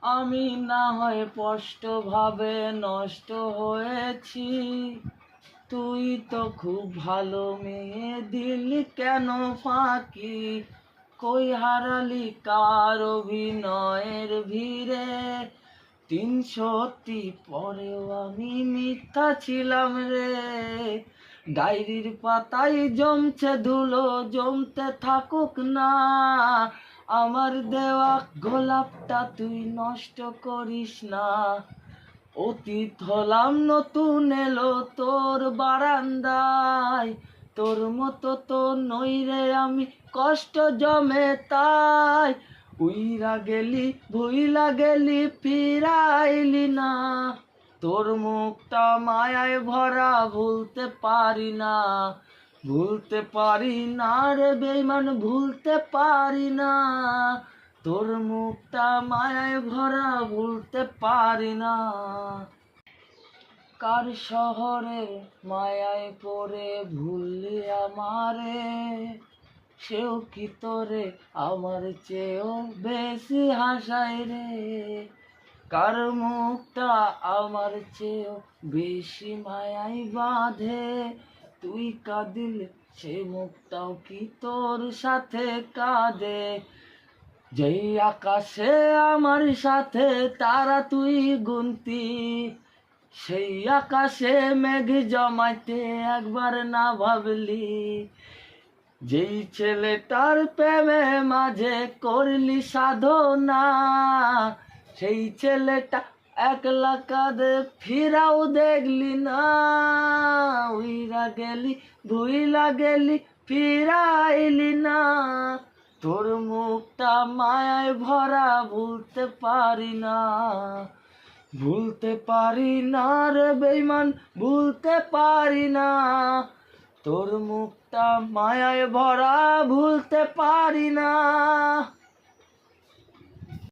আমি না হয় স্পষ্টভাবে নষ্ট হয়েছি, তুই তো খুব ভালো মেয়ে, দিলি কেন ফাঁকি? কই হারালি কার অভিনয়ের ভিড়ে? 300টি পরেও আমি মিথ্যা ছিলাম রে। ডায়েরির পাতায় জমছে ধুলো, জমতে থাকুক না। আমার দেওয়া গোলাপটা তুই নষ্ট করিস না। অতীত হলাম, নতুন এলো তোর বারান্দায়। তোর মতো তো নই রে আমি, কষ্ট জমে তাই। উইরা গেলি ভুইলা গেলি, ফিরাইলি না। তোর মুখটা মায়ায় ভরা, ভুলতে পারি না। ভুলতে পারি না রে বেঈমান, ভুলতে পারি না। তোর মুখটা মায়ায় ভরা, ভুলতে পারি না। কার শহরের মায়ায় পড়ে ভুললি আমারে? সেও কি তোরে আমার চেয়েও বেশি হাসায় রে? কার মুখটা আমার চেয়েও বেশি মায়ায় বাঁধে? তুই কাঁদিলে সে মুখটাও কি তোর সাথে কাঁদে? যেই আকাশে আমার সাথে তারা তুই গুনতি, সেই আকাশে মেঘ জমাইতে একবার না ভাবলি? যেই ছেলেটার প্রেমে মাঝে করলি সাধনা, সেই ছেলেটা একলা কাঁদে, ফিরাও দেখলি না। উইরা গেলি ভুইলা গেলি, ফিরাইলি না। তোর মুখটা মায়ায় ভরা, ভুলতে পারি না। ভুলতে পারি না রে বেঈমান, ভুলতে পারি না। তোর মুখটা মায়ায় ভরা, ভুলতে পারি না।